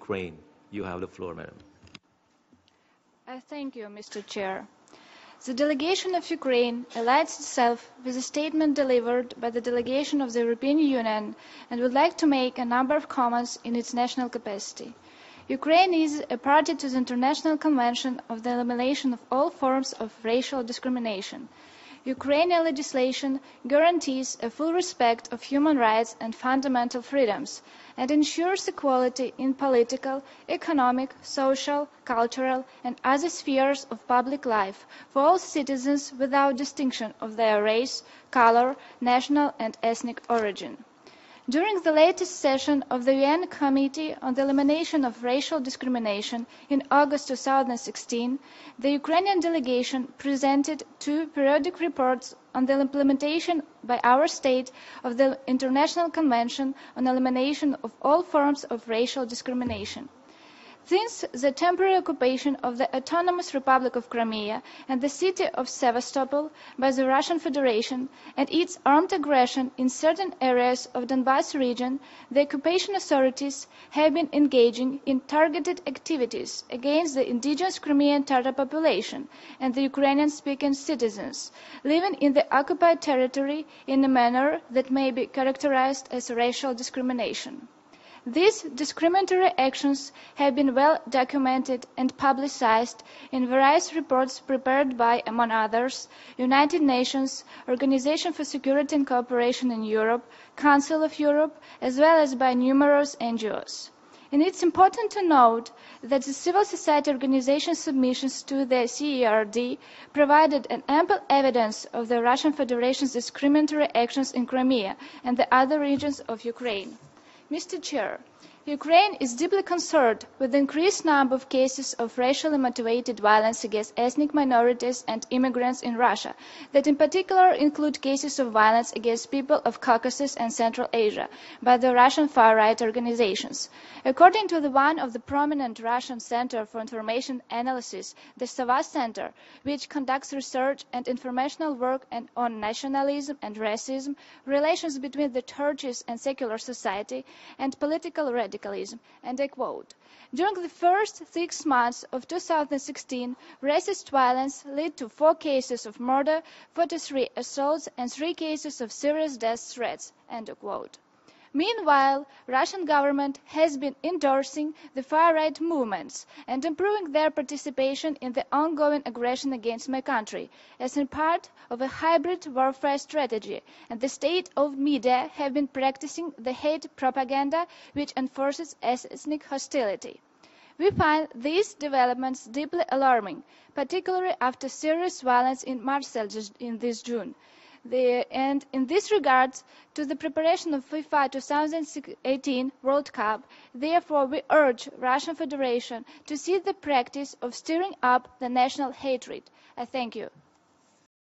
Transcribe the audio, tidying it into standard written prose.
Ukraine. You have the floor, madam. I thank you, Mr. Chair. The delegation of Ukraine aligns itself with a statement delivered by the delegation of the European Union and would like to make a number of comments in its national capacity. Ukraine is a party to the International Convention of the Elimination of All Forms of Racial Discrimination. Ukrainian legislation guarantees a full respect of human rights and fundamental freedoms and ensures equality in political, economic, social, cultural, and other spheres of public life for all citizens without distinction of their race, color, national and ethnic origin. During the latest session of the UN Committee on the Elimination of Racial Discrimination in August 2016, the Ukrainian delegation presented 2 periodic reports on the implementation by our state of the International Convention on Elimination of All Forms of Racial Discrimination. Since the temporary occupation of the Autonomous Republic of Crimea and the city of Sevastopol by the Russian Federation and its armed aggression in certain areas of Donbas region, the occupation authorities have been engaging in targeted activities against the indigenous Crimean Tatar population and the Ukrainian-speaking citizens living in the occupied territory in a manner that may be characterized as racial discrimination. These discriminatory actions have been well documented and publicized in various reports prepared by, among others, United Nations, Organization for Security and Cooperation in Europe, Council of Europe, as well as by numerous NGOs. And it's important to note that the civil society organization submissions to the CERD provided an ample evidence of the Russian Federation's discriminatory actions in Crimea and the other regions of Ukraine. Mr. Chair, Ukraine is deeply concerned with the increased number of cases of racially motivated violence against ethnic minorities and immigrants in Russia, that in particular include cases of violence against people of Caucasus and Central Asia by the Russian far-right organizations. According to one of the prominent Russian Center for Information Analysis, the Sava Center, which conducts research and informational work on nationalism and racism, relations between the churches and secular society, and political radicalism, and I quote, "During the first 6 months of 2016, racist violence led to 4 cases of murder, 43 assaults, and 3 cases of serious death threats." End of quote. Meanwhile, Russian government has been endorsing the far-right movements and improving their participation in the ongoing aggression against my country as a part of a hybrid warfare strategy, and the state-owned media have been practicing the hate propaganda which enforces ethnic hostility. We find these developments deeply alarming, particularly after serious violence in Marseille in this June. And in this regard, to the preparation of FIFA 2018 World Cup, therefore we urge Russian Federation to cease the practice of stirring up the national hatred. I thank you.